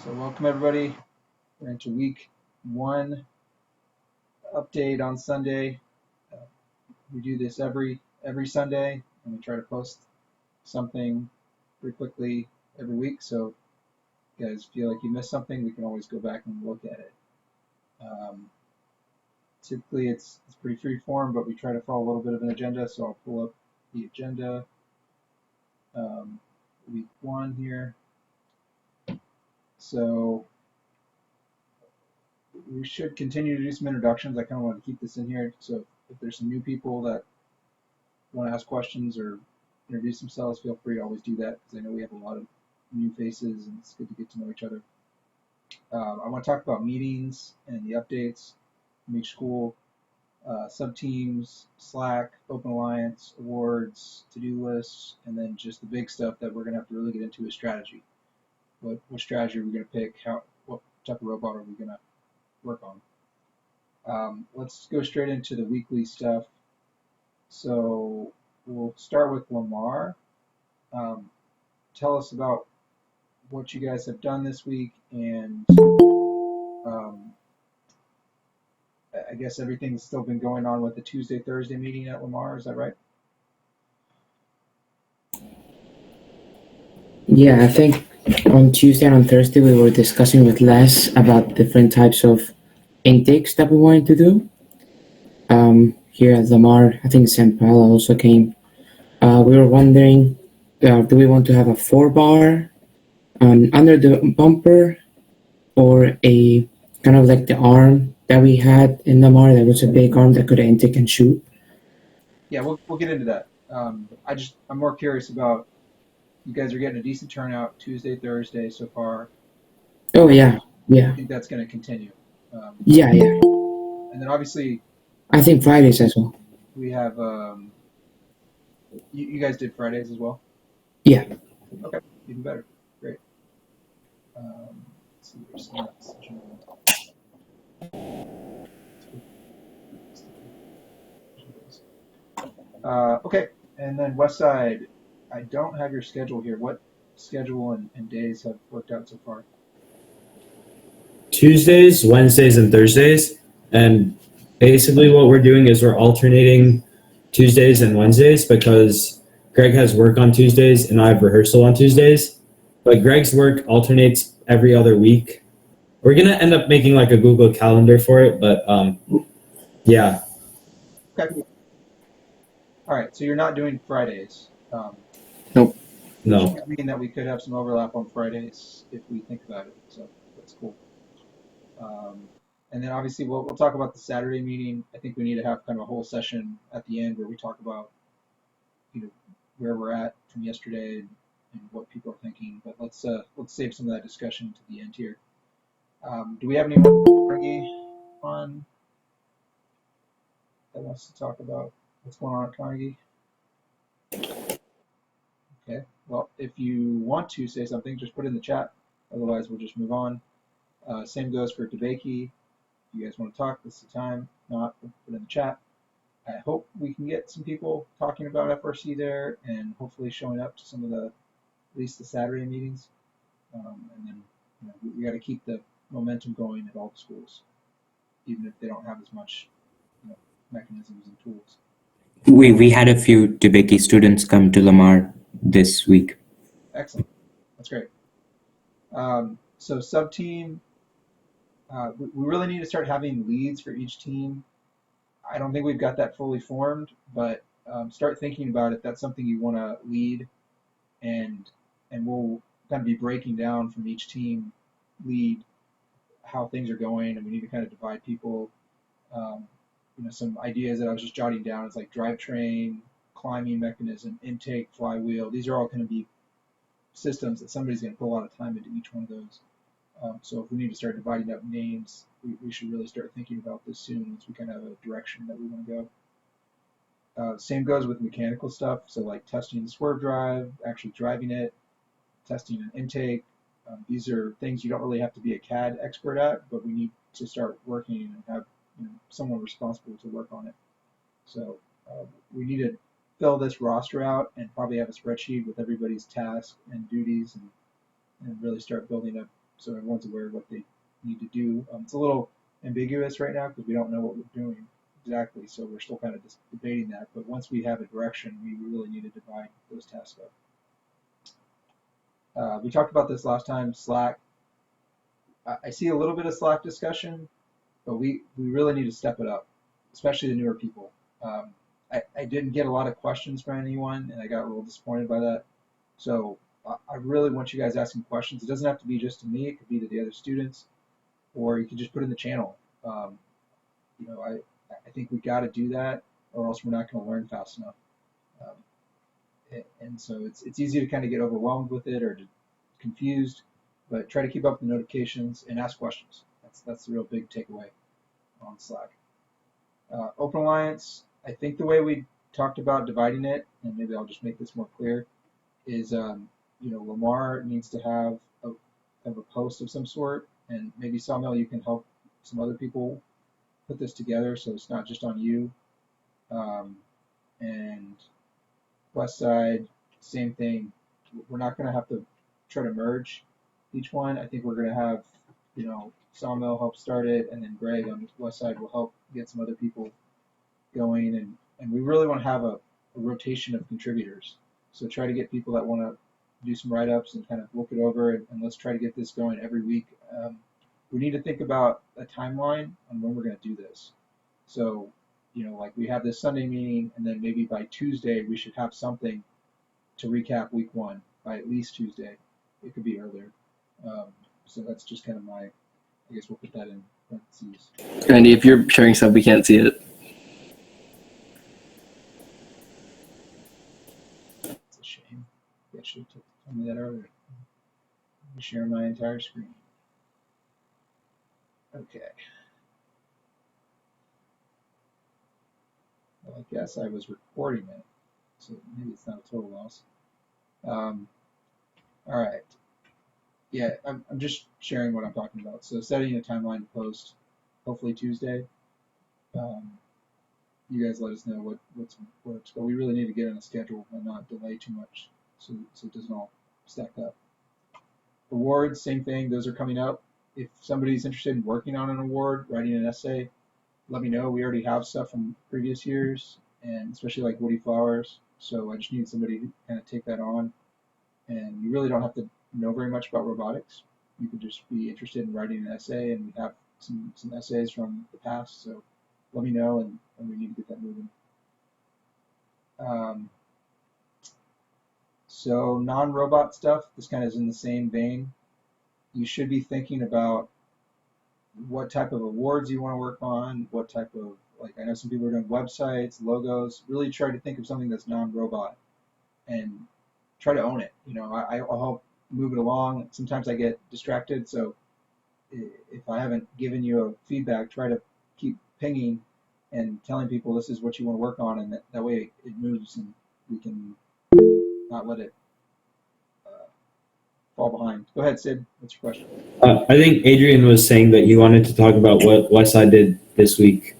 So welcome everybody. We're into week one update on Sunday. Uh, we do this every Sunday, and we try to post something pretty quickly every week. So if you guys feel like you missed something, we can always go back and look at it. Typically, it's pretty free form, but we try to follow a little bit of an agenda. So I'll pull up the agenda. Week one here. So we should continue to do some introductions. I kind of want to keep this in here. So if there's some new people that want to ask questions or introduce themselves, feel free to always do that because I know we have a lot of new faces and it's good to get to know each other. I want to talk about meetings and the updates from each school, sub-teams, Slack, Open Alliance, awards, to-do lists, and then just the big stuff that we're going to have to really get into is strategy. What strategy are we going to pick? What type of robot are we going to work on? Let's go straight into the weekly stuff. So we'll start with Lamar. Tell us about what you guys have done this week, and I guess everything's still been going on with the Tuesday, Thursday meeting at Lamar. Is that right? Yeah, I think on Tuesday and on Thursday we were discussing with Les about different types of intakes that we wanted to do. Here at Lamar, I think St. Paul also came. We were wondering, do we want to have a 4 bar under the bumper or a kind of like the arm that we had in Lamar that was a big arm that could intake and shoot? Yeah, we'll get into that. I'm more curious about you guys are getting a decent turnout Tuesday, Thursday so far. Oh Do yeah, you yeah, think that's going to continue? yeah, yeah. And then obviously I think Fridays as well. we have you guys did Fridays as well. Yeah. Okay, even better. Great. Let's see, where's some messaging? Okay, and then West Side, I don't have your schedule here. What schedule and days have worked out so far? Tuesdays, Wednesdays, and Thursdays. And basically, what we're doing is we're alternating Tuesdays and Wednesdays because Greg has work on Tuesdays and I have rehearsal on Tuesdays. But Greg's work alternates every other week. We're gonna end up making like a Google Calendar for it, but yeah, Okay. All right, so you're not doing Fridays, Nope. which no. could mean that we could have some overlap on Fridays if we think about it. So that's cool. Um, and then obviously we'll talk about the Saturday meeting. I think we need to have kind of a whole session at the end where we talk about where we're at from yesterday and what people are thinking. But let's save some of that discussion to the end here. Do we have anyone on that wants to talk about what's going on at Carnegie? Okay. Well, if you want to say something, just put it in the chat. Otherwise, we'll just move on. Same goes for Debaki. If you guys want to talk, this is the time. If not, put it in the chat. I hope we can get some people talking about FRC there and hopefully showing up to some of at least the Saturday meetings. And then we got to keep the momentum going at all the schools, even if they don't have as much mechanisms and tools. We had a few Debeki students come to Lamar this week. Excellent. That's great. So sub-team, we really need to start having leads for each team. I don't think we've got that fully formed, but start thinking about if that's something you want to lead, and we'll kind of be breaking down from each team lead how things are going, and we need to kind of divide people. Some ideas that I was just jotting down is like drivetrain, climbing mechanism, intake, flywheel. These are all going to be systems that somebody's going to put a lot of time into each one of those. So if we need to start dividing up names, we should really start thinking about this soon once we kind of have a direction that we want to go. Same goes with mechanical stuff. So like testing the swerve drive, actually driving it, testing an intake. These are things you don't really have to be a CAD expert at, but we need to start working and have someone responsible to work on it. So we need to fill this roster out and probably have a spreadsheet with everybody's tasks and duties and really start building up so everyone's aware of what they need to do. It's a little ambiguous right now because we don't know what we're doing exactly, so we're still kind of just debating that. But once we have a direction, we really need to divide those tasks up. We talked about this last time, Slack. I see a little bit of Slack discussion, but we really need to step it up, especially the newer people. I didn't get a lot of questions from anyone, and I got a little disappointed by that. So I really want you guys asking questions. It doesn't have to be just to me. It could be to the other students, or you can just put it in the channel. I think we got to do that, or else we're not going to learn fast enough. And so it's easy to kind of get overwhelmed with it or to confused, but try to keep up with the notifications and ask questions. That's the real big takeaway on Slack. Open Alliance, I think the way we talked about dividing it, and maybe I'll just make this more clear, is Lamar needs to have a post of some sort, and maybe Sawmill, you can help some other people put this together so it's not just on you. And West Side, same thing. We're not going to have to try to merge each one. I think we're going to have, Sawmill help start it, and then Greg on the West Side will help get some other people going. And we really want to have a rotation of contributors. So try to get people that want to do some write-ups and kind of look it over, and let's try to get this going every week. We need to think about a timeline on when we're going to do this. So, like we have this Sunday meeting, and then maybe by Tuesday we should have something to recap week one by at least Tuesday. It could be earlier. So that's just kind of I guess we'll put that in parentheses. Randy, if you're sharing stuff, we can't see it. It's a shame. I should have told me that earlier. Let me share my entire screen. Okay. Well, I guess I was recording it, so maybe it's not a total loss. All right. Yeah, I'm just sharing what I'm talking about. So setting a timeline to post, hopefully Tuesday. You guys let us know what works, but we really need to get on a schedule and not delay too much, so it doesn't all stack up. Awards, same thing. Those are coming up. If somebody's interested in working on an award, writing an essay, let me know. We already have stuff from previous years, and especially like Woody Flowers. So I just need somebody to kind of take that on. And you really don't have to know very much about robotics. You could just be interested in writing an essay, and we have some essays from the past. So let me know, and we need to get that moving. So non-robot stuff, this kind of is in the same vein. You should be thinking about what type of awards you want to work on, what type of, I know some people are doing websites, logos. Really try to think of something that's non-robot and try to own it. I'll help move it along. Sometimes I get distracted, so if I haven't given you a feedback, try to keep pinging and telling people this is what you want to work on, and that way it moves and we can not let it fall behind. Go ahead, Sid. What's your question? I think Adrian was saying that you wanted to talk about what Westside did this week.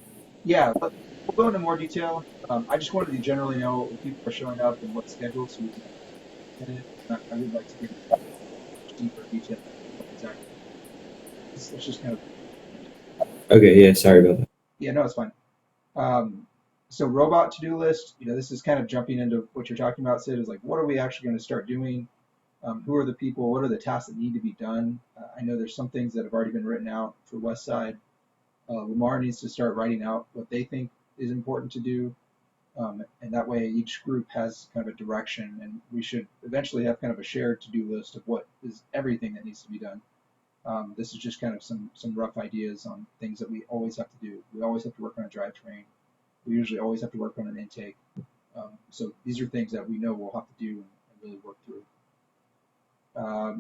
Yeah, we'll go into more detail. I just wanted to generally know if people are showing up and what schedule, so we can get it. I would like to get deeper detail. Exactly. It's just kind of. Okay, yeah, sorry about that. Yeah, no, it's fine. So robot to-do list, this is kind of jumping into what you're talking about, Sid, is like, what are we actually going to start doing? Who are the people? What are the tasks that need to be done? I know there's some things that have already been written out for West Side. Lamar needs to start writing out what they think is important to do. And that way each group has kind of a direction, and we should eventually have kind of a shared to-do list of what is everything that needs to be done. This is just kind of some rough ideas on things that we always have to do. We always have to work on a drivetrain. We usually always have to work on an intake. So these are things that we know we'll have to do and really work through.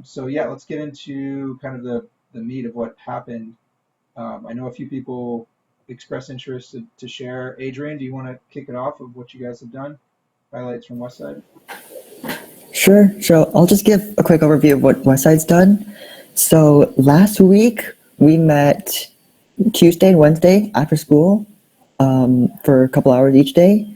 So yeah, let's get into kind of the meat of what happened. I know a few people express interest to share. Adrian, do you want to kick it off of what you guys have done? Highlights from Westside? Sure. So I'll just give a quick overview of what Westside's done. So last week we met Tuesday and Wednesday after school for a couple hours each day.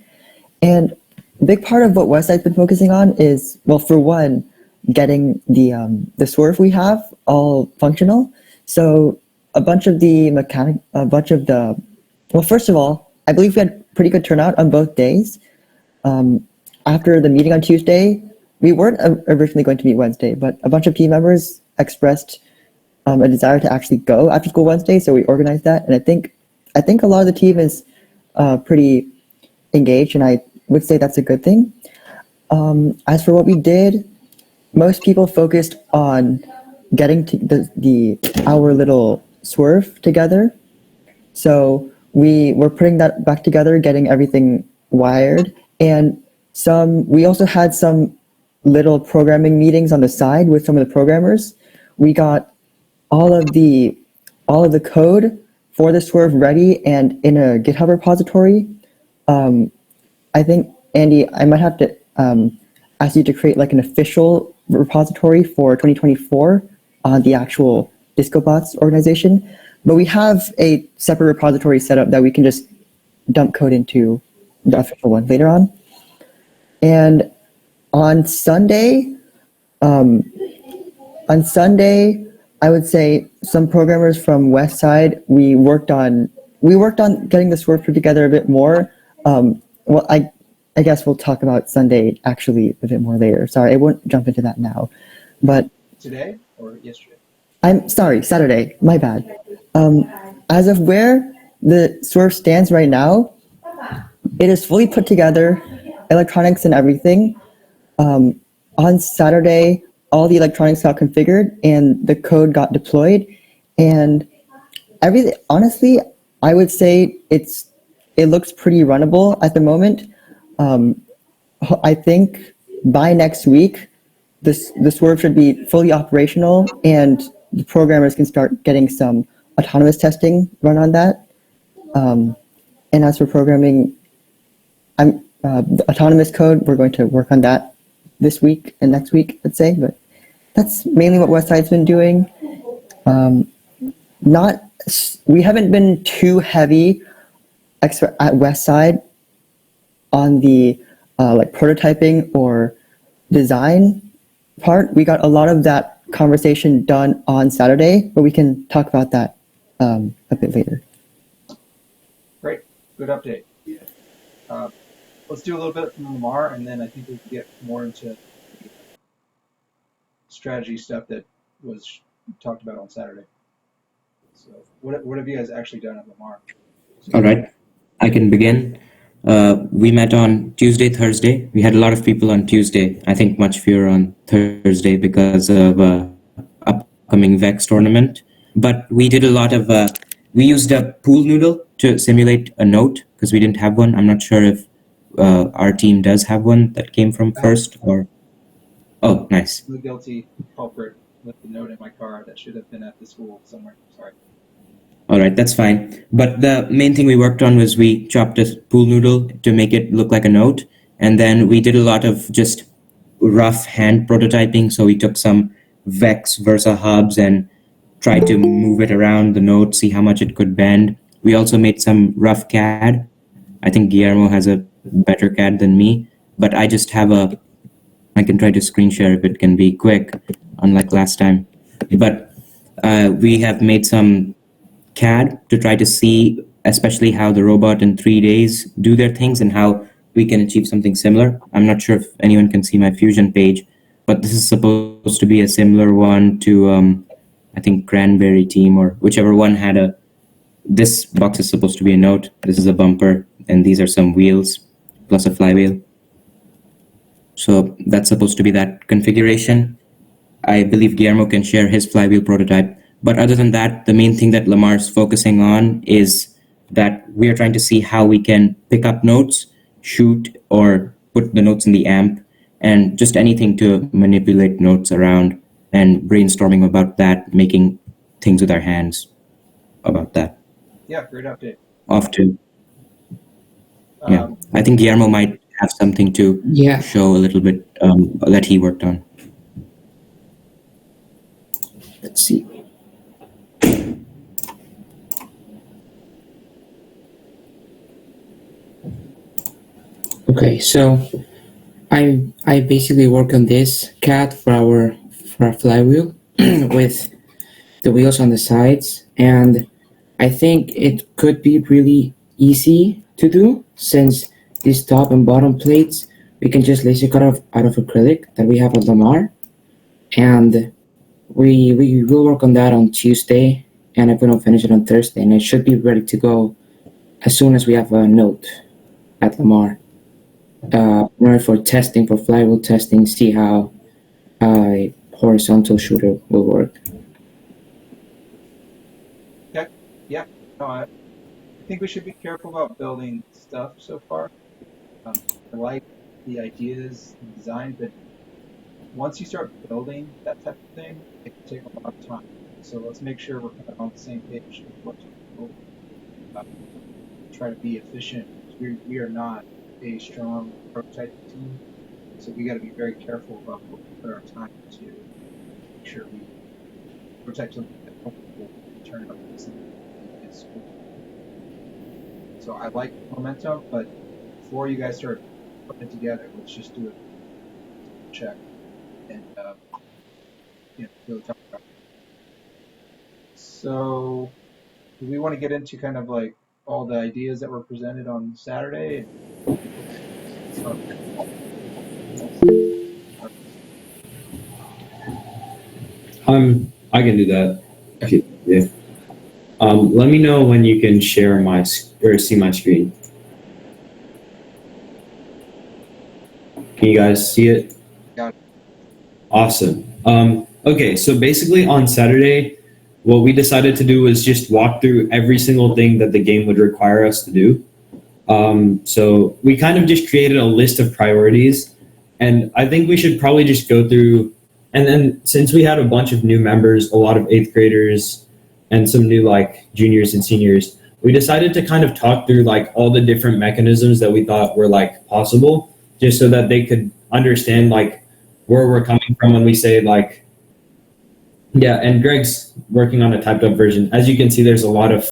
And a big part of what Westside's been focusing on is, well, for one, getting the swerve we have all functional. So a bunch of the well, first of all, I believe we had pretty good turnout on both days. After the meeting on Tuesday, we weren't originally going to meet Wednesday, but a bunch of team members expressed a desire to actually go after school Wednesday, so we organized that. And I think a lot of the team is pretty engaged, and I would say that's a good thing. As for what we did, most people focused on getting to our little swerve together. So we were putting that back together, getting everything wired, and we also had some little programming meetings on the side with some of the programmers. We got all of the code for the swerve ready and in a GitHub repository. I think, Andy, I might have to ask you to create like an official repository for 2024 on the actual DiscoBots organization. But we have a separate repository set up that we can just dump code into the official one later on. And on Sunday, I would say some programmers from West Side, we worked on getting this work put together a bit more. Well, I guess we'll talk about Sunday actually a bit more later. Sorry, I won't jump into that now. But Today or yesterday? I'm sorry, Saturday. My bad. As of where the swerve stands right now, it is fully put together, electronics and everything. On Saturday, all the electronics got configured and the code got deployed, and everything. Honestly, I would say it looks pretty runnable at the moment. I think by next week, the swerve should be fully operational, and the programmers can start getting some autonomous testing run on that. And as for programming, the autonomous code, we're going to work on that this week and next week, let's say. But that's mainly what Westside's been doing. We haven't been too heavy at Westside on the like prototyping or design part. We got a lot of that conversation done on Saturday, but we can talk about that a bit later. Great, good update. Let's do a little bit from Lamar, and then I think we can get more into the strategy stuff that was talked about on Saturday. So, what have you guys actually done at Lamar? All right, I can begin. We met on Tuesday, Thursday. We had a lot of people on Tuesday. I think much fewer on Thursday because of upcoming VEX tournament. But we did a lot of, we used a pool noodle to simulate a note because we didn't have one. I'm not sure if our team does have one that came from first or... Oh, nice. The guilty culprit with the note in my car that should have been at the school somewhere. Sorry. All right, that's fine. But the main thing we worked on was we chopped a pool noodle to make it look like a note. And then we did a lot of just rough hand prototyping. So we took some Vex Versa hubs and tried to move it around the note, see how much it could bend. We also made some rough CAD. I think Guillermo has a better CAD than me, but I just have I can try to screen share if it can be quick, unlike last time. But we have made some CAD to try to see especially how the robot in 3 days do their things and how we can achieve something similar. I'm not sure if anyone can see my Fusion page, but this is supposed to be a similar one to, I think, Cranberry Team or whichever one had this box is supposed to be a note. This is a bumper, and these are some wheels plus a flywheel. So that's supposed to be that configuration. I believe Guillermo can share his flywheel prototype. But other than that, the main thing that Lamar's focusing on is that we are trying to see how we can pick up notes, shoot, or put the notes in the amp, and just anything to manipulate notes around and brainstorming about that, making things with our hands about that. Yeah, great update. Off to. Yeah, I think Guillermo might have something to show a little bit that he worked on. Let's see. Okay, so I basically work on this cat for our flywheel with the wheels on the sides, and I think it could be really easy to do since these top and bottom plates we can just laser cut out of acrylic that we have at Lamar, and we will work on that on Tuesday, and I'm gonna finish it on Thursday, and it should be ready to go as soon as we have a note at Lamar. In order for testing, for flywheel testing, see how a horizontal shooter will work. Okay. Yeah. No, I think we should be careful about building stuff so far. I like the ideas and design, but once you start building that type of thing, it can take a lot of time. So let's make sure we're kind of on the same page with what to build. Try to be efficient. We are not a strong prototype team, so we got to be very careful about what we put our time into. Make sure we protect something that hopefully will turn out to be something that is cool. So I like momentum, but before you guys start putting it together, let's just do a check and really talk about it. So do we want to get into kind of like all the ideas that were presented on Saturday? I can do that. Yeah. Let me know when you can share or see my screen. Can you guys see it? Got it. Awesome. Okay, so basically on Saturday, what we decided to do was just walk through every single thing that the game would require us to do. So we kind of just created a list of priorities, and I think we should probably just go through. And then since we had a bunch of new members, a lot of eighth graders, and some new like juniors and seniors, we decided to kind of talk through like all the different mechanisms that we thought were like possible, just so that they could understand like where we're coming from when we say like, yeah. And Greg's working on a typed up version. As you can see, there's a lot of